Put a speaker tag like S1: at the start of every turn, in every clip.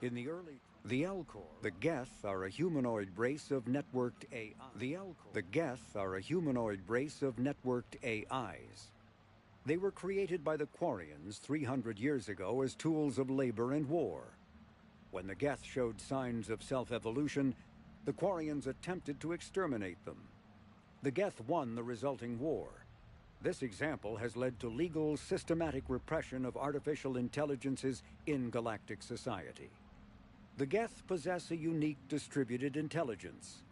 S1: In the Elcor, the Geth are a humanoid race of networked AI. The Geth are a humanoid race of networked AIs. They were created by the Quarians 300 years ago as tools of labor and war. When the Geth showed signs of self-evolution, the Quarians attempted to exterminate them. The Geth won the resulting war. This example has led to legal, systematic repression of artificial intelligences in galactic society. The Geth possess a unique distributed intelligence.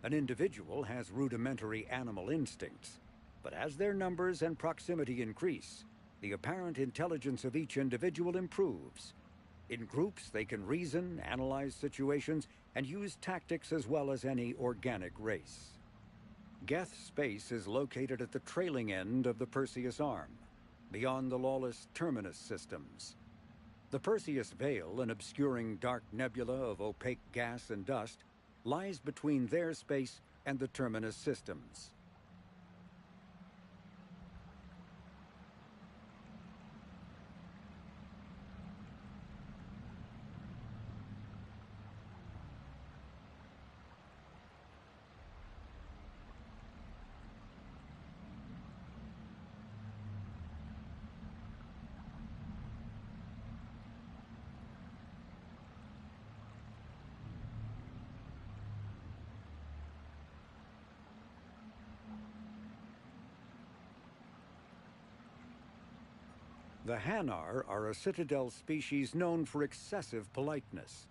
S1: An individual has rudimentary animal instincts, but as their numbers and proximity increase, the apparent intelligence of each individual improves. In groups, they can reason, analyze situations, and use tactics as well as any organic race. Geth space is located at the trailing end of the Perseus Arm, beyond the lawless Terminus systems. The Perseus Veil, an obscuring dark nebula of opaque gas and dust, lies between their space and the Terminus systems. The Hanar are a citadel species known for excessive politeness.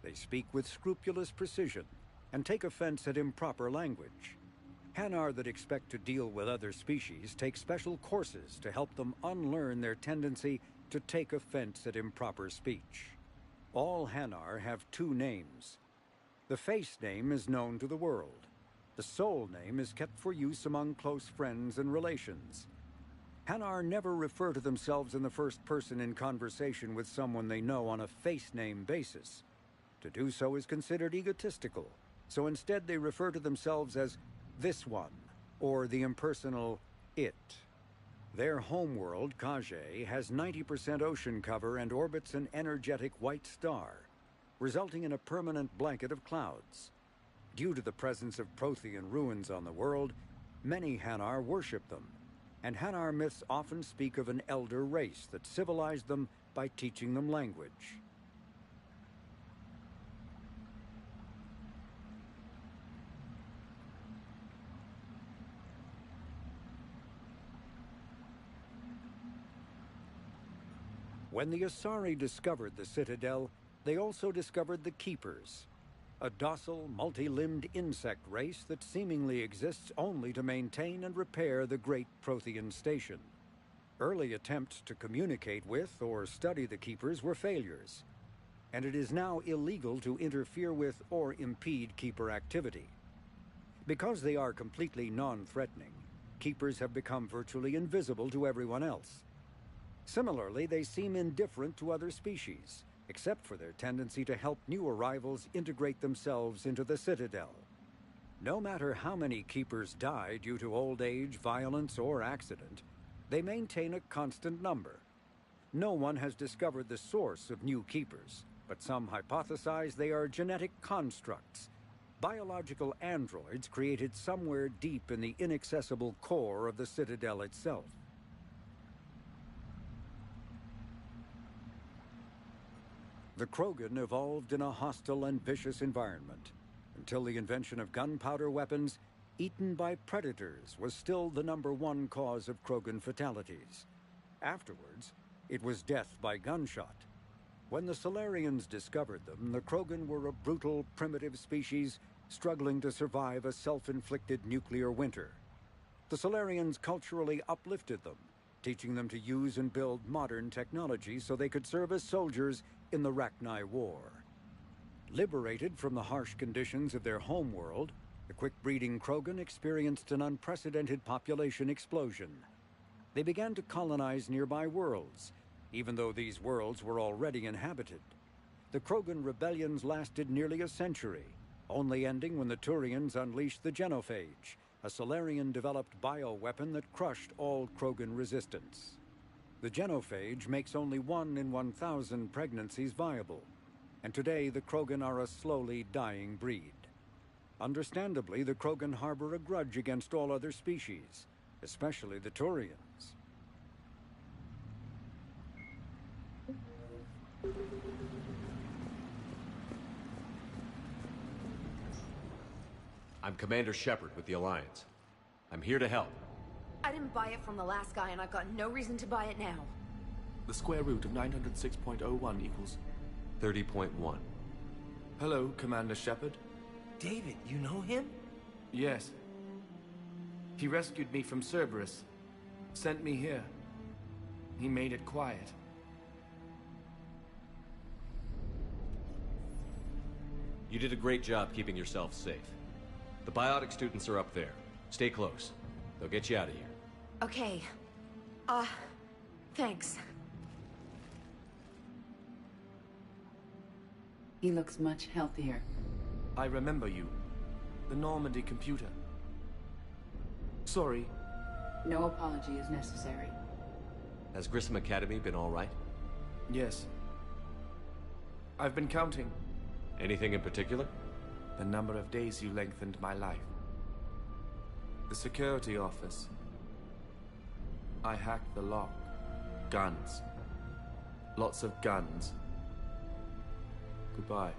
S1: They speak with scrupulous precision and take offense at improper language. Hanar that expect to deal with other species take special courses to help them unlearn their tendency to take offense at improper speech. All Hanar have two names. The face name is known to the world. The soul name is kept for use among close friends and relations. Hanar never refer to themselves in the first person in conversation with someone they know on a face name basis. To do so is considered egotistical, so instead they refer to themselves as this one, or the impersonal it. Their homeworld, Kage, has 90% ocean cover and orbits an energetic white star, resulting in a permanent blanket of clouds. Due to the presence of Prothean ruins on the world, many Hanar worship them, and Hanar myths often speak of an elder race that civilized them by teaching them language. When the Asari discovered the Citadel, they also discovered the Keepers, a docile, multi-limbed insect race that seemingly exists only to maintain and repair the great Prothean station. Early attempts to communicate with or study the Keepers were failures, and it is now illegal to interfere with or impede Keeper activity. Because they are completely non-threatening, Keepers have become virtually invisible to everyone else. Similarly, they seem indifferent to other species, except for their tendency to help new arrivals integrate themselves into the Citadel. No matter how many Keepers die due to old age, violence, or accident, they maintain a constant number. No one has discovered the source of new Keepers, but some hypothesize they are genetic constructs, biological androids created somewhere deep in the inaccessible core of the Citadel itself. The Krogan evolved in a hostile and vicious environment. Until the invention of gunpowder weapons, eaten by predators was still the #1 cause of Krogan fatalities. Afterwards, it was death by gunshot. When the Solarians discovered them, the Krogan were a brutal, primitive species struggling to survive a self-inflicted nuclear winter. The Solarians culturally uplifted them, teaching them to use and build modern technology so they could serve as soldiers in the Rachni War. Liberated from the harsh conditions of their homeworld, the quick-breeding Krogan experienced an unprecedented population explosion. They began to colonize nearby worlds, even though these worlds were already inhabited. The Krogan rebellions lasted nearly a century, only ending when the Turians unleashed the Genophage, a Solarian-developed bioweapon that crushed all Krogan resistance. The Genophage makes only 1 in 1,000 pregnancies viable, and today the Krogan are a slowly dying breed. Understandably, the Krogan harbor a grudge against all other species, especially the Turians.
S2: I'm Commander Shepard with the Alliance. I'm here to help.
S3: I didn't buy it from the last guy, and I've got no reason to buy it now.
S4: The square root of 906.01 equals...
S2: 30.1.
S4: Hello, Commander Shepard.
S5: David, you know him?
S4: Yes. He rescued me from Cerberus. Sent me here. He made it quiet.
S2: You did a great job keeping yourself safe. The biotic students are up there. Stay close. They'll get you out of here.
S3: Okay. Thanks.
S6: He looks much healthier.
S4: I remember you. The Normandy computer. Sorry.
S6: No apology is necessary.
S2: Has Grissom Academy been all right?
S4: Yes. I've been counting.
S2: Anything in particular?
S4: The number of days you lengthened my life. The security office. I hacked the lock. Guns. Lots of guns. Goodbye.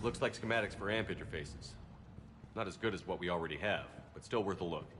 S2: Looks like schematics for amp interfaces. Not as good as what we already have, but still worth a look.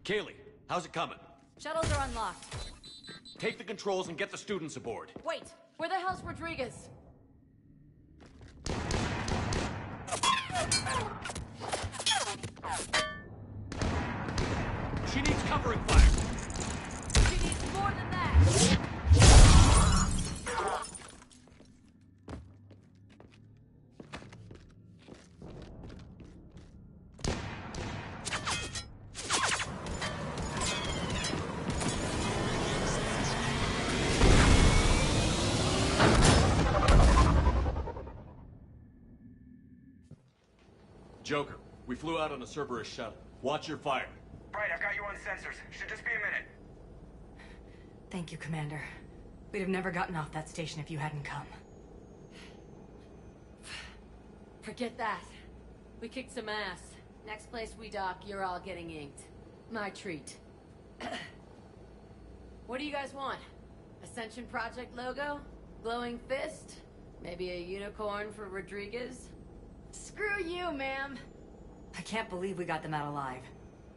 S2: Kaylee, how's it coming?
S3: Shuttles are unlocked.
S2: Take the controls and get the students aboard.
S3: Wait, where the hell's Rodriguez?
S2: She needs covering fire.
S3: She needs more than that.
S2: Joker, we flew out on a Cerberus shuttle. Watch your fire.
S7: Right, I've got you on sensors. Should just be a minute.
S3: Thank you, Commander. We'd have never gotten off that station if you hadn't come. Forget that. We kicked some ass. Next place we dock, you're all getting inked. My treat. What do you guys want? Ascension Project logo? Glowing fist? Maybe a unicorn for Rodriguez? Screw you, ma'am! I can't believe we got them out alive.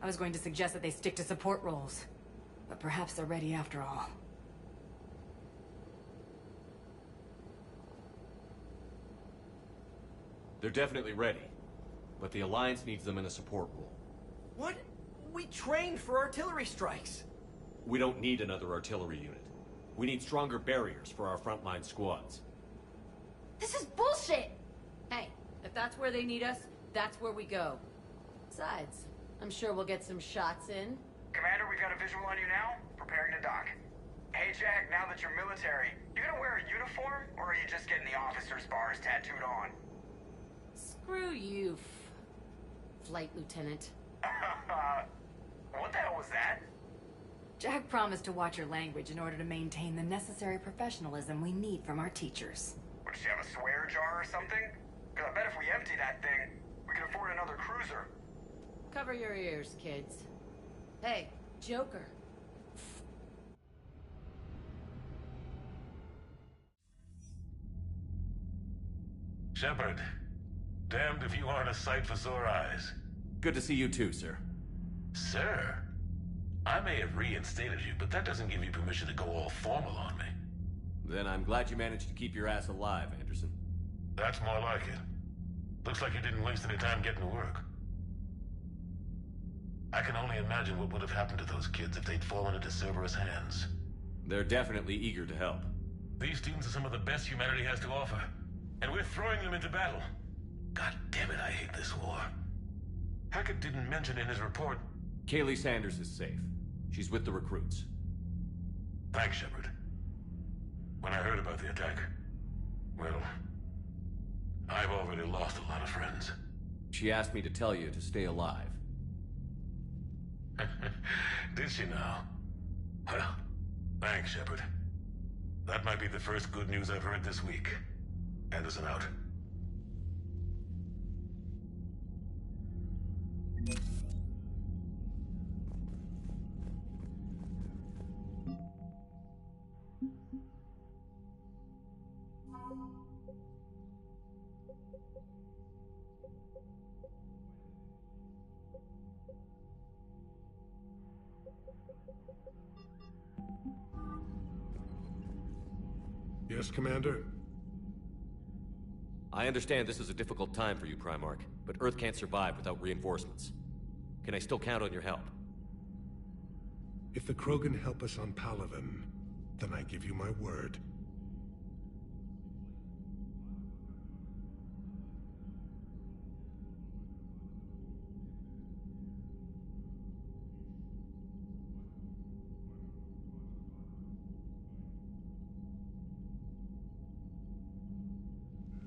S3: I was going to suggest that they stick to support roles. But perhaps they're ready after all.
S2: They're definitely ready. But the Alliance needs them in a support role.
S5: What? We trained for artillery strikes.
S2: We don't need another artillery unit. We need stronger barriers for our frontline squads.
S3: This is bullshit! Hey, if that's where they need us, that's where we go. Besides, I'm sure we'll get some shots in.
S7: Commander, we've got a visual on you now. Preparing to dock. Hey, Jack, now that you're military, you gonna wear a uniform, or are you just getting the officer's bars tattooed on?
S3: Screw you, Flight Lieutenant.
S7: What the hell was that?
S3: Jack promised to watch your language in order to maintain the necessary professionalism we need from our teachers.
S7: What, does she have a swear jar or something? Because I bet if we empty that thing, we can afford another cruiser.
S3: Cover your ears, kids. Hey, Joker.
S8: Shepard, damned if you aren't a sight for sore eyes.
S2: Good to see you too, sir.
S8: Sir? I may have reinstated you, but that doesn't give you permission to go all formal on me.
S2: Then I'm glad you managed to keep your ass alive, Anderson.
S8: That's more like it. Looks like you didn't waste any time getting to work. I can only imagine what would have happened to those kids if they'd fallen into Cerberus' hands.
S2: They're definitely eager to help.
S8: These students are some of the best humanity has to offer, and we're throwing them into battle. God damn it, I hate this war. Hackett didn't mention in his report...
S2: Kaylee Sanders is safe. She's with the recruits.
S8: Thanks, Shepard. When I heard about the attack, well, I've already lost a lot of friends.
S2: She asked me to tell you to stay alive.
S8: Did she now? Well, thanks, Shepard. That might be the first good news I've heard this week. Anderson out.
S9: Yes, Commander?
S2: I understand this is a difficult time for you, Primarch, but Earth can't survive without reinforcements. Can I still count on your help?
S9: If the Krogan help us on Palaven, then I give you my word.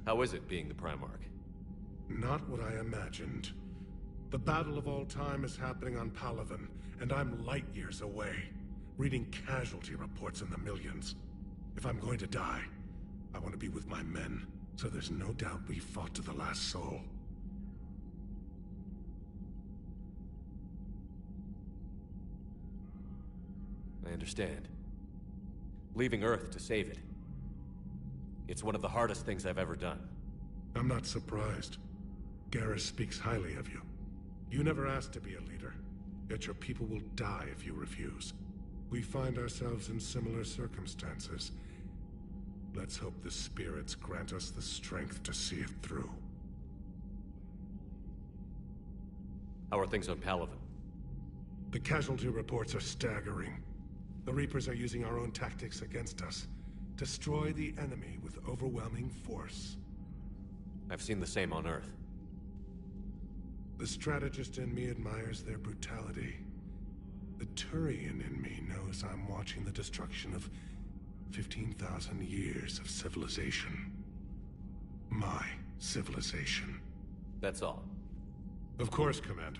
S2: How is it being the Primarch?
S9: Not what I imagined. The battle of all time is happening on Palaven, and I'm light years away, reading casualty reports in the millions. If I'm going to die, I want to be with my men, so there's no doubt we fought to the last soul.
S2: I understand. Leaving Earth to save it. It's one of the hardest things I've ever done.
S9: I'm not surprised. Garrus speaks highly of you. You never asked to be a leader. Yet your people will die if you refuse. We find ourselves in similar circumstances. Let's hope the spirits grant us the strength to see it through.
S2: How are things on Palaven?
S9: The casualty reports are staggering. The Reapers are using our own tactics against us. Destroy the enemy with overwhelming force.
S2: I've seen the same on Earth.
S9: The strategist in me admires their brutality. The Turian in me knows I'm watching the destruction of 15,000 years of civilization. My civilization.
S2: That's all.
S9: Of course, Commander.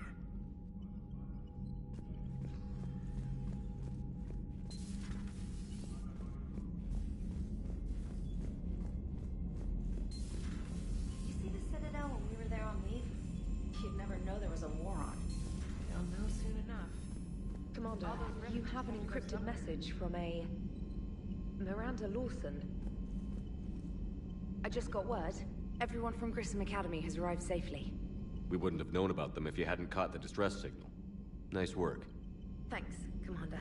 S10: You see the Citadel when we were there on leave? You'd never know there was a war on.
S11: They'll know soon enough. Commander, you have an encrypted message from a... Miranda Lawson. I just got word.
S6: Everyone from Grissom Academy has arrived safely.
S2: We wouldn't have known about them if you hadn't caught the distress signal. Nice work.
S11: Thanks, Commander.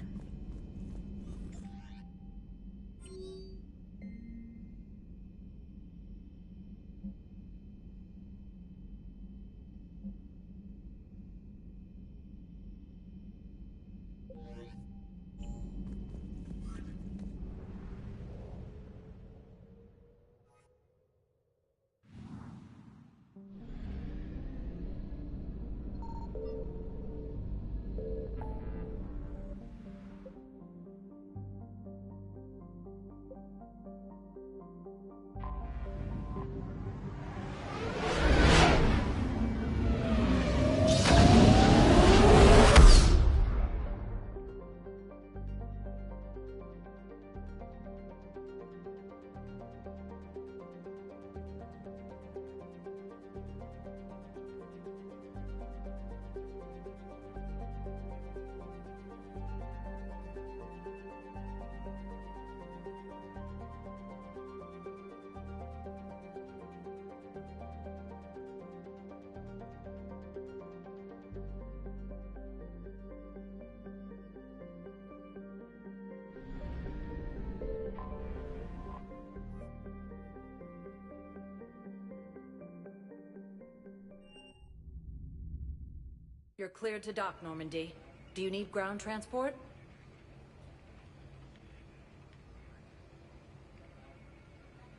S3: You're cleared to dock, Normandy. Do you need ground transport?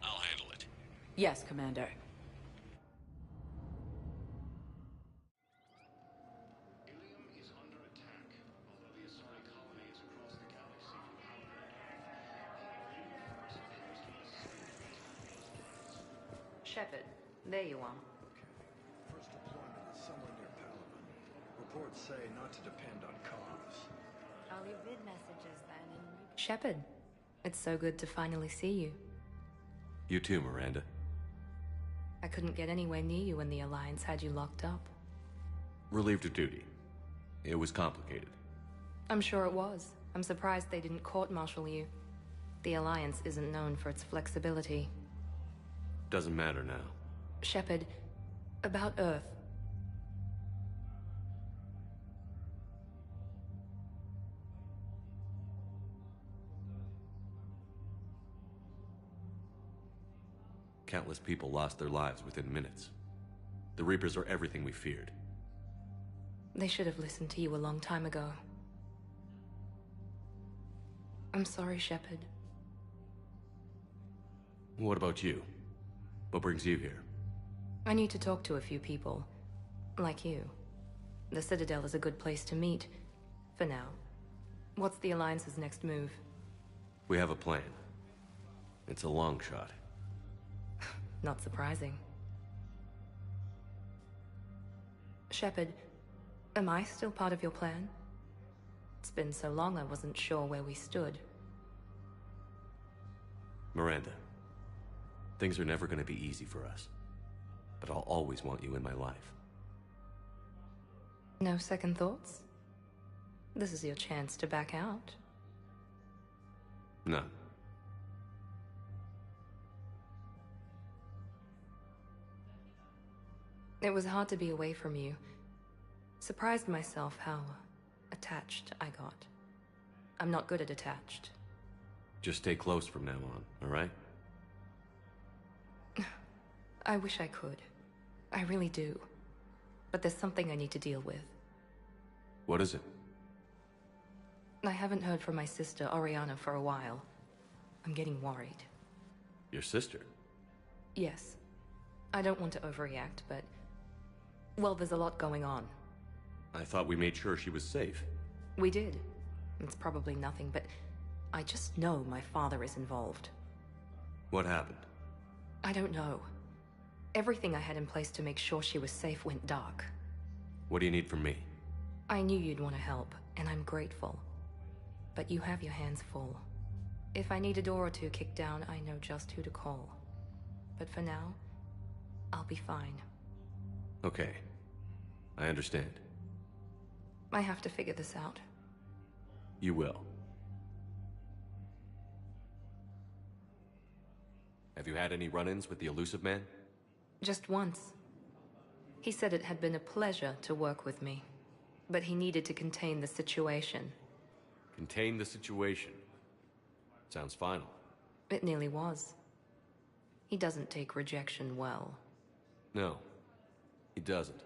S2: I'll handle it.
S3: Yes, Commander.
S9: Ilium is under attack. Although the Asari colony is across the galaxy from Palaven to Earth,
S3: Shepard, there you are.
S5: First deployment is somewhere near Palaven. Reports say not to depend on comms.
S3: I'll leave vid messages then. Shepard, it's so good to finally see you.
S2: You too, Miranda.
S3: I couldn't get anywhere near you when the Alliance had you locked up.
S2: Relieved of duty. It was complicated.
S3: I'm sure it was. I'm surprised they didn't court-martial you. The Alliance isn't known for its flexibility.
S2: Doesn't matter now.
S3: Shepard, about Earth.
S2: Countless people lost their lives within minutes. The Reapers are everything we feared.
S3: They should have listened to you a long time ago. I'm sorry, Shepard.
S2: What about you? What brings you here?
S3: I need to talk to a few people. Like you. The Citadel is a good place to meet. For now. What's the Alliance's next move?
S2: We have a plan. It's a long shot.
S3: Not surprising. Shepard, am I still part of your plan? It's been so long I wasn't sure where we stood.
S2: Miranda, things are never going to be easy for us. But I'll always want you in my life.
S3: No second thoughts? This is your chance to back out.
S2: No.
S3: It was hard to be away from you. Surprised myself how
S11: Attached, I got. I'm not good at attached.
S2: Just stay close from now on, all right?
S11: I wish I could. I really do. But there's something I need to deal with.
S2: What is it?
S11: I haven't heard from my sister, Oriana, for a while. I'm getting worried.
S2: Your sister?
S11: Yes. I don't want to overreact, but... well, there's a lot going on.
S2: I thought we made sure she was safe.
S11: We did. It's probably nothing, but... I just know my father is involved.
S2: What happened?
S11: I don't know. Everything I had in place to make sure she was safe went dark.
S2: What do you need from me?
S11: I knew you'd want to help, and I'm grateful. But you have your hands full. If I need a door or two kicked down, I know just who to call. But for now, I'll be fine.
S2: Okay. I understand.
S11: I have to figure this out.
S2: You will. Have you had any run-ins with the Illusive Man?
S11: Just once. He said it had been a pleasure to work with me, but he needed to contain the situation.
S2: Contain the situation. Sounds final.
S11: It nearly was. He doesn't take rejection well.
S2: No, he doesn't.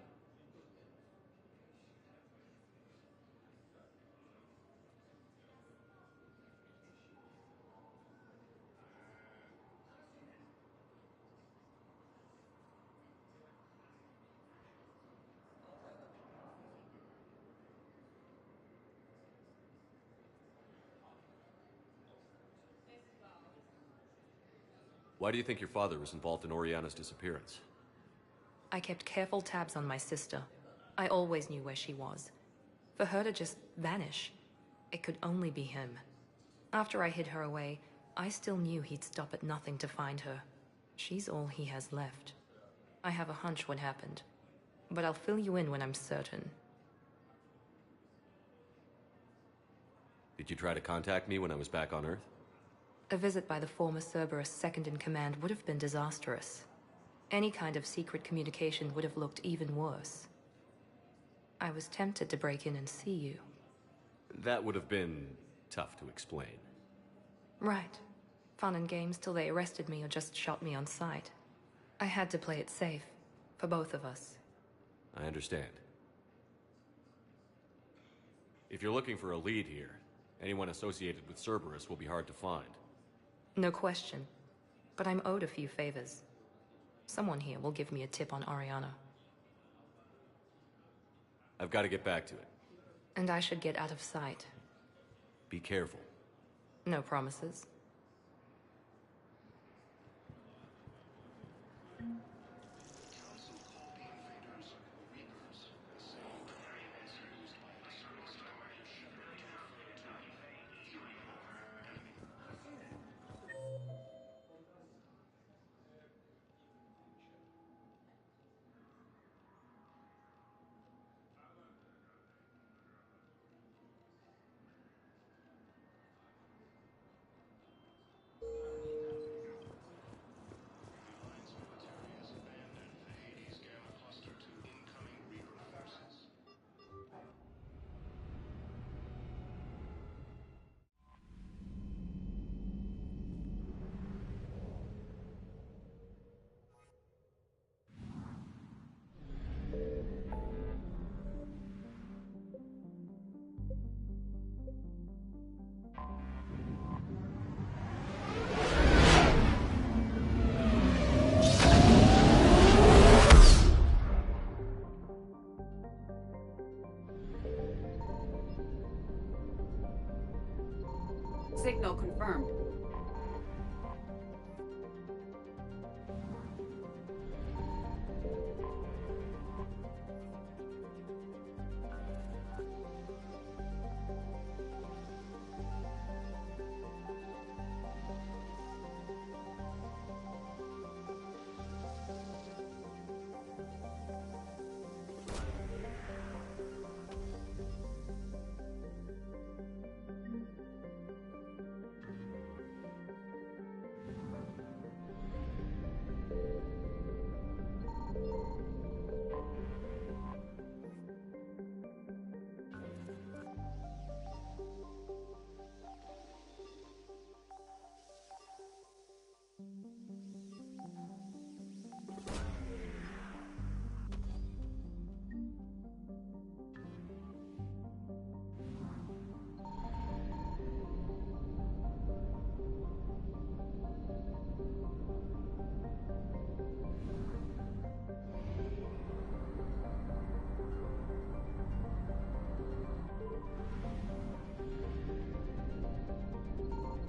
S2: Why do you think your father was involved in Oriana's disappearance?
S11: I kept careful tabs on my sister. I always knew where she was. For her to just vanish, it could only be him. After I hid her away, I still knew he'd stop at nothing to find her. She's all he has left. I have a hunch what happened, but I'll fill you in when I'm certain.
S2: Did you try to contact me when I was back on Earth?
S11: A visit by the former Cerberus second-in-command would have been disastrous. Any kind of secret communication would have looked even worse. I was tempted to break in and see you.
S2: That would have been tough to explain.
S11: Right. Fun and games till they arrested me or just shot me on sight. I had to play it safe, for both of us.
S2: I understand. If you're looking for a lead here, anyone associated with Cerberus will be hard to find.
S11: No question. But I'm owed a few favors. Someone here will give me a tip on Oriana.
S2: I've got to get back to it.
S11: And I should get out of sight.
S2: Be careful.
S11: No promises.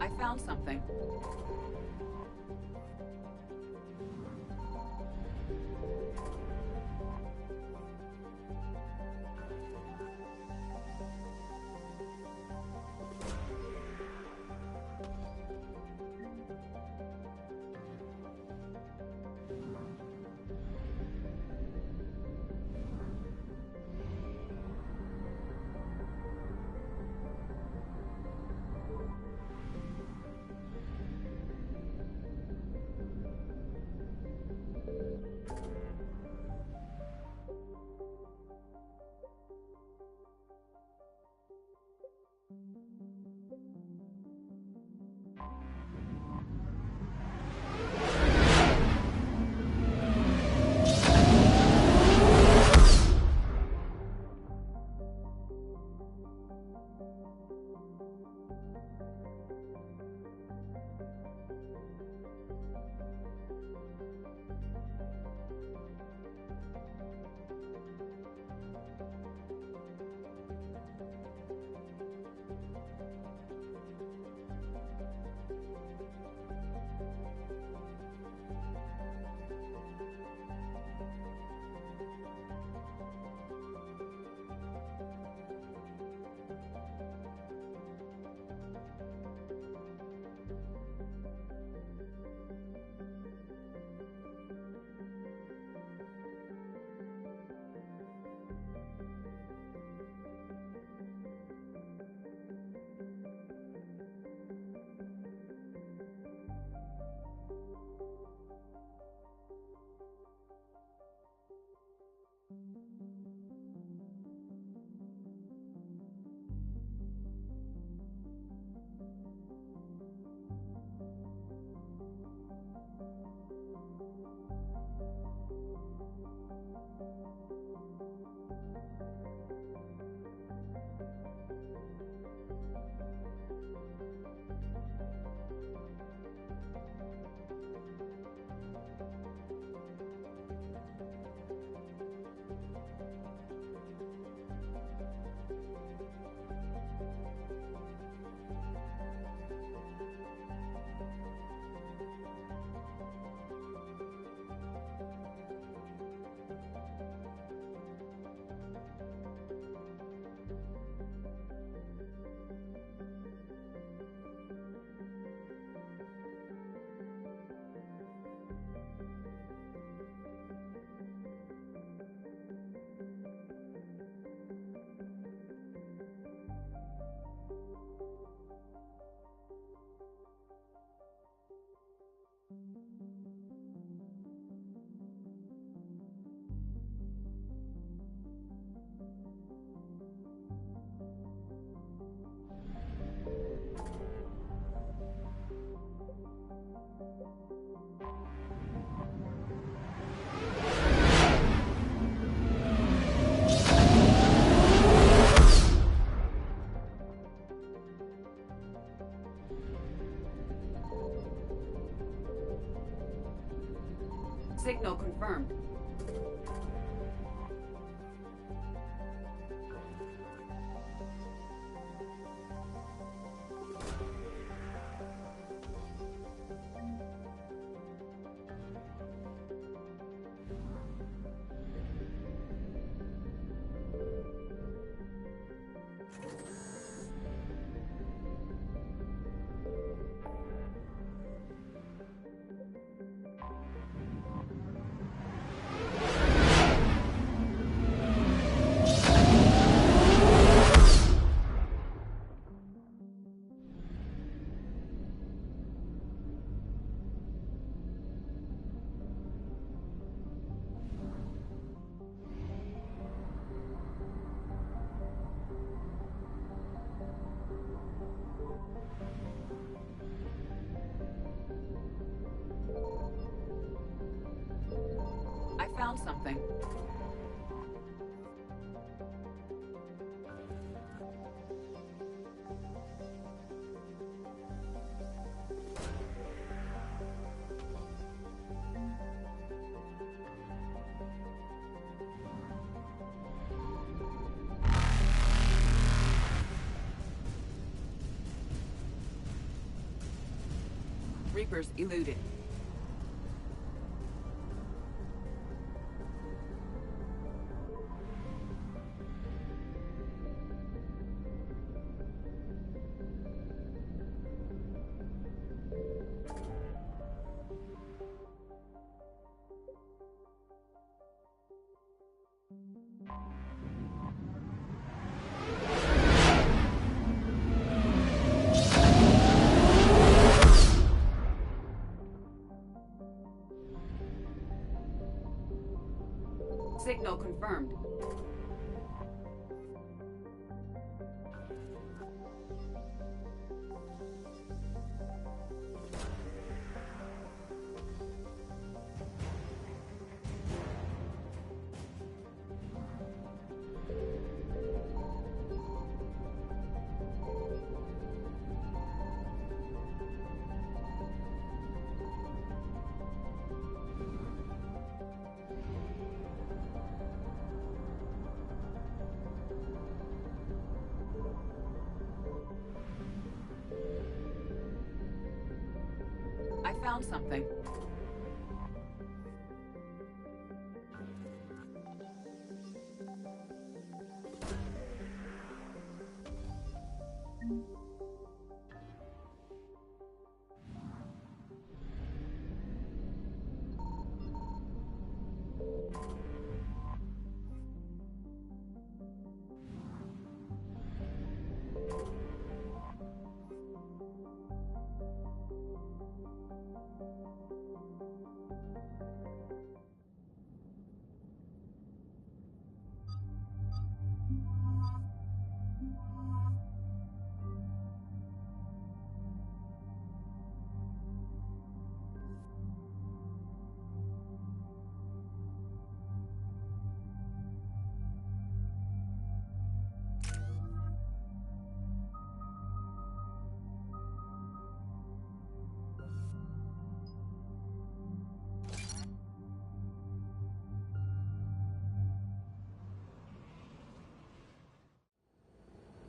S12: I found something. Signal confirmed. found something. Reapers eluded. Signal confirmed. I found something.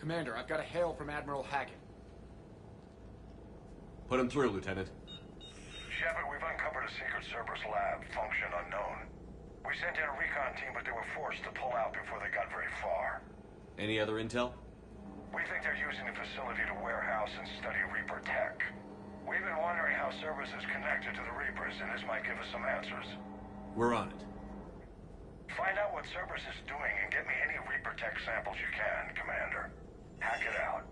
S13: Commander, I've got a hail from Admiral Hackett.
S2: Put him through, Lieutenant.
S7: Shepard, we've uncovered a secret Cerberus lab, function unknown. We sent in a recon team, but they were forced to pull out before they got very far.
S2: Any other intel?
S7: We think they're using the facility to warehouse and study Reaper tech. We've been wondering how Cerberus is connected to the Reapers, and this might give us some answers.
S2: We're on it.
S7: Find out what Cerberus is doing and get me any Reaper tech samples you can, Commander. Hack it out.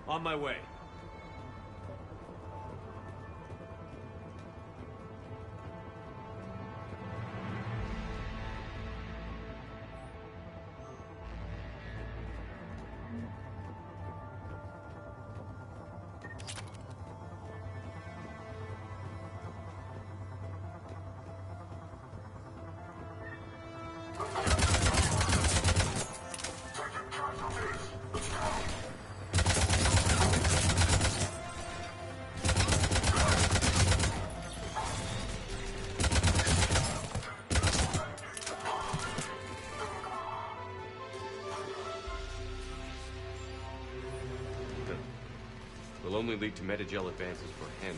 S2: On my way. Will only lead to Metagel advances for him.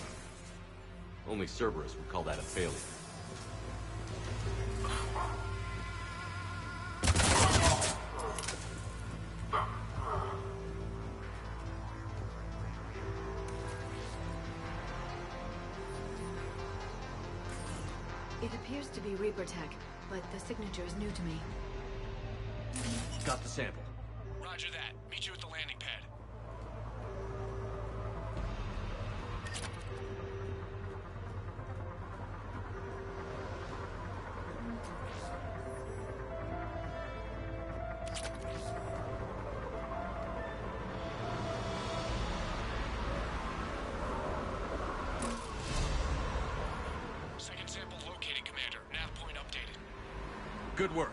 S2: Only Cerberus would call that a failure.
S10: It appears to be Reaper tech, but the signature is new to me.
S2: Got the sample.
S13: Roger that. Meet you at the landing pad. Second sample located, Commander. Nav point updated.
S2: Good work.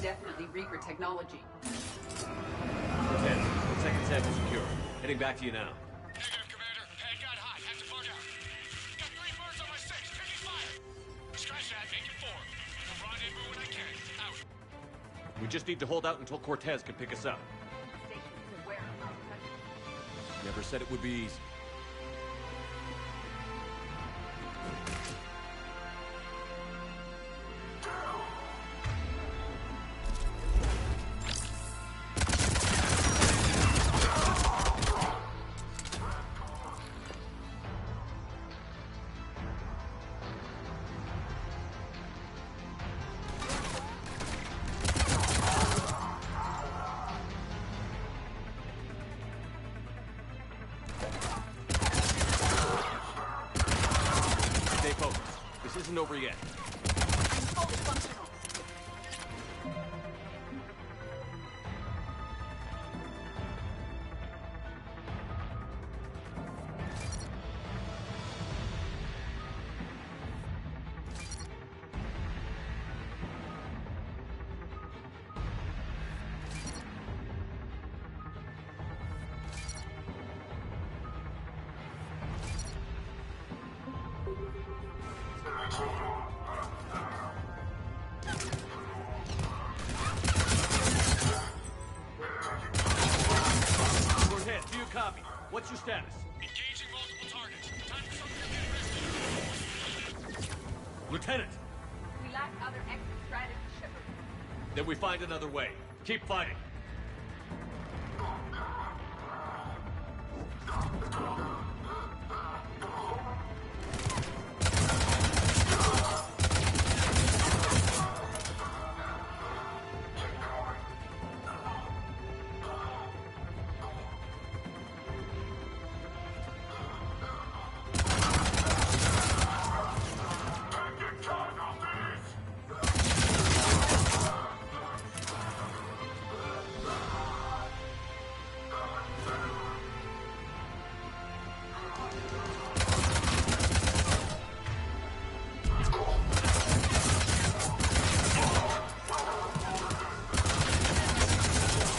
S12: Definitely Reaper technology.
S2: Cortez, second sample secure. Heading back to you now.
S13: Negative, Commander. Pad got hot. Have to bug out. Got 3 birds on my 6. Taking fire. Scratch that. Make it 4. I'll rendezvous when I can. Out.
S2: We just need to hold out until Cortez can pick us up. Never said it would be easy. Isn't over yet.
S12: Fully functional.
S2: Cortez, do you copy? What's your status?
S13: Engaging multiple targets. Time for something to get risky.
S2: Lieutenant!
S12: We lack other exit strategy, Shepard.
S2: Then we find another way. Keep fighting.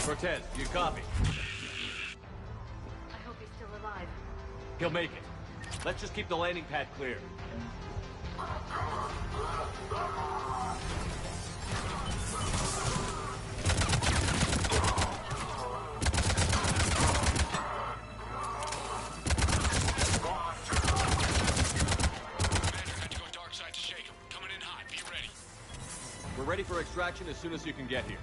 S2: Cortez, do you copy?
S10: I hope he's still alive.
S2: He'll make it. Let's just keep the landing pad clear. We're ready for extraction as soon as you can get here.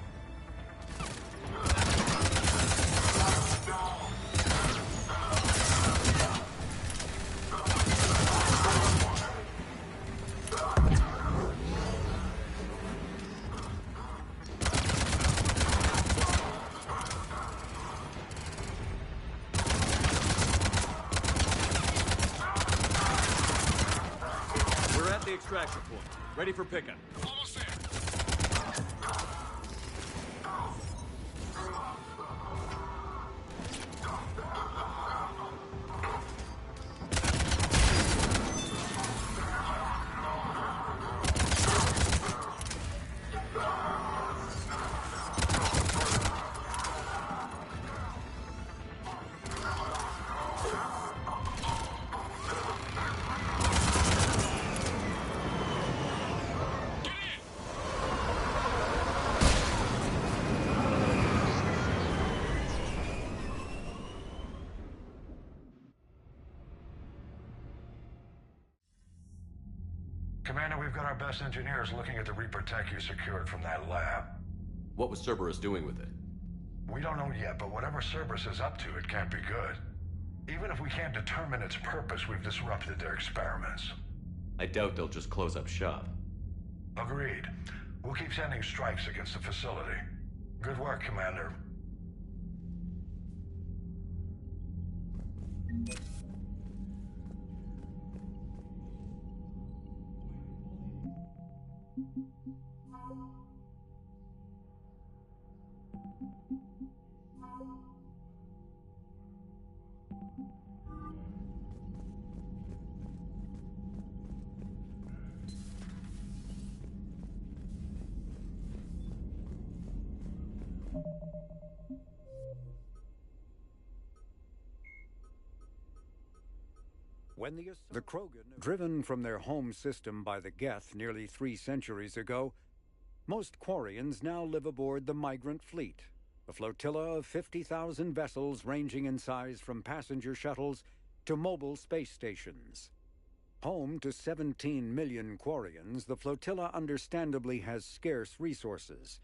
S2: We're at the extraction point, ready for pickup.
S13: Almost there.
S8: Commander, we've got our best engineers looking at the Reaper tech you secured from that lab.
S2: What was Cerberus doing with it?
S8: We don't know yet, but whatever Cerberus is up to, it can't be good. Even if we can't determine its purpose, we've disrupted their experiments.
S2: I doubt they'll just close up shop.
S8: Agreed. We'll keep sending strikes against the facility. Good work, Commander.
S1: When the Krogan, driven from their home system by the Geth nearly 3 centuries ago, most Quarians now live aboard the Migrant Fleet, a flotilla of 50,000 vessels ranging in size from passenger shuttles to mobile space stations. Home to 17 million Quarians, the flotilla understandably has scarce resources.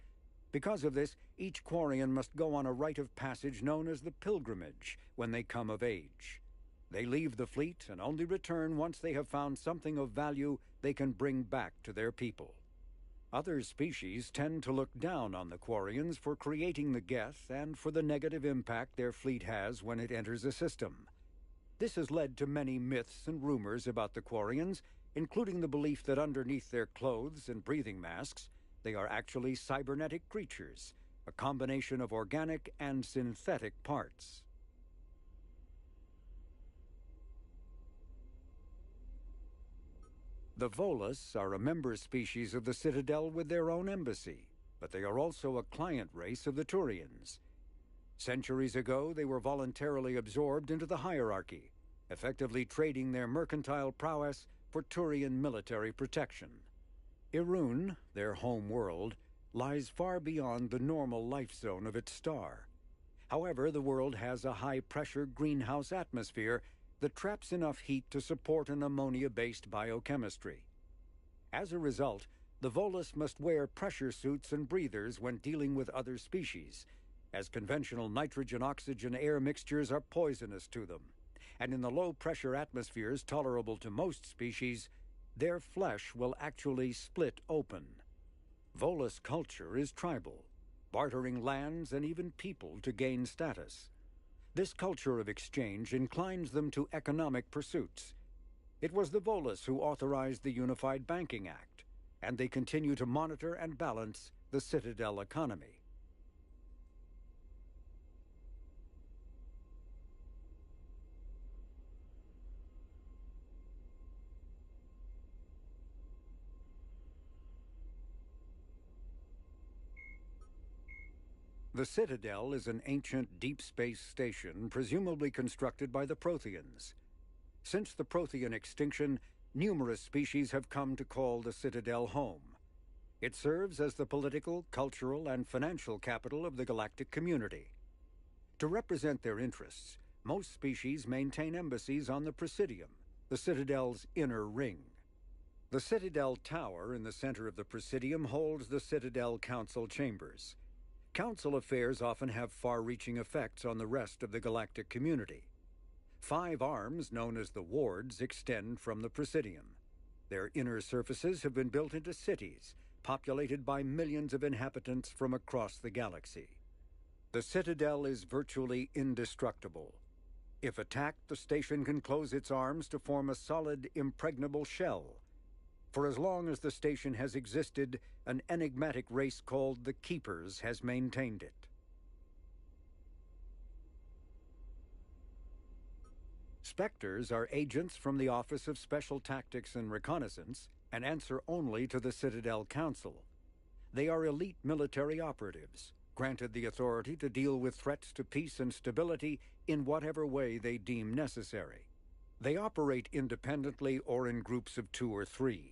S1: Because of this, each Quarian must go on a rite of passage known as the Pilgrimage when they come of age. They leave the fleet and only return once they have found something of value they can bring back to their people. Other species tend to look down on the Quarians for creating the Geth and for the negative impact their fleet has when it enters a system. This has led to many myths and rumors about the Quarians, including the belief that underneath their clothes and breathing masks, they are actually cybernetic creatures, a combination of organic and synthetic parts. The Volus are a member species of the Citadel with their own embassy, but they are also a client race of the Turians. Centuries ago, they were voluntarily absorbed into the hierarchy, effectively trading their mercantile prowess for Turian military protection. Irun, their home world, lies far beyond the normal life zone of its star. However, the world has a high-pressure greenhouse atmosphere that traps enough heat to support an ammonia-based biochemistry. As a result, the Volus must wear pressure suits and breathers when dealing with other species, as conventional nitrogen-oxygen air mixtures are poisonous to them, and in the low-pressure atmospheres tolerable to most species, their flesh will actually split open. Volus culture is tribal, bartering lands and even people to gain status. This culture of exchange inclines them to economic pursuits. It was the Volus who authorized the Unified Banking Act, and they continue to monitor and balance the Citadel economy. The Citadel is an ancient deep space station presumably constructed by the Protheans. Since the Prothean extinction, numerous species have come to call the Citadel home. It serves as the political, cultural, and financial capital of the galactic community. To represent their interests, most species maintain embassies on the Presidium, the Citadel's inner ring. The Citadel Tower in the center of the Presidium holds the Citadel Council chambers. Council affairs often have far-reaching effects on the rest of the galactic community. 5 arms, known as the Wards, extend from the Presidium. Their inner surfaces have been built into cities, populated by millions of inhabitants from across the galaxy. The Citadel is virtually indestructible. If attacked, the station can close its arms to form a solid, impregnable shell. For as long as the station has existed, an enigmatic race called the Keepers has maintained it. Spectres are agents from the Office of Special Tactics and Reconnaissance and answer only to the Citadel Council. They are elite military operatives, granted the authority to deal with threats to peace and stability in whatever way they deem necessary. They operate independently or in groups of 2 or 3.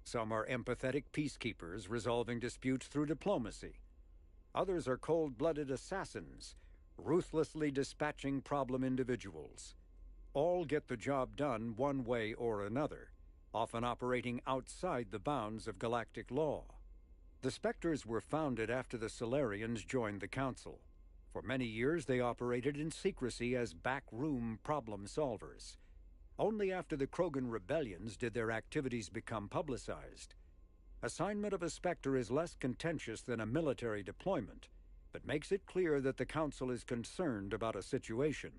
S1: Some are empathetic peacekeepers resolving disputes through diplomacy. Others are cold-blooded assassins, ruthlessly dispatching problem individuals. All get the job done one way or another, often operating outside the bounds of galactic law. The Spectres were founded after the Solarians joined the Council. For many years, they operated in secrecy as backroom problem solvers. Only after the Krogan rebellions did their activities become publicized. Assignment of a Spectre is less contentious than a military deployment, but makes it clear that the Council is concerned about a situation.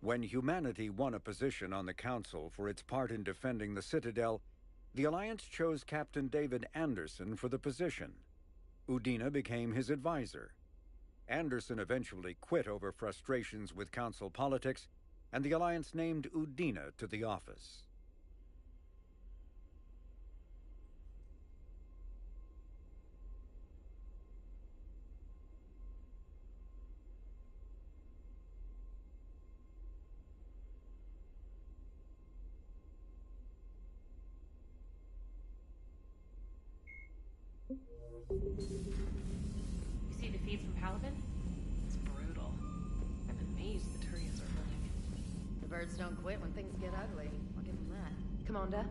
S1: When humanity won a position on the Council for its part in defending the Citadel, the Alliance chose Captain David Anderson for the position. Udina became his advisor. Anderson eventually quit over frustrations with Council politics, and the Alliance named Udina to the office.
S11: You see the feeds from Palaven? It's brutal. I'm amazed the Turians are holding.
S3: The birds don't quit when things get ugly. I'll give them that.
S6: Commander,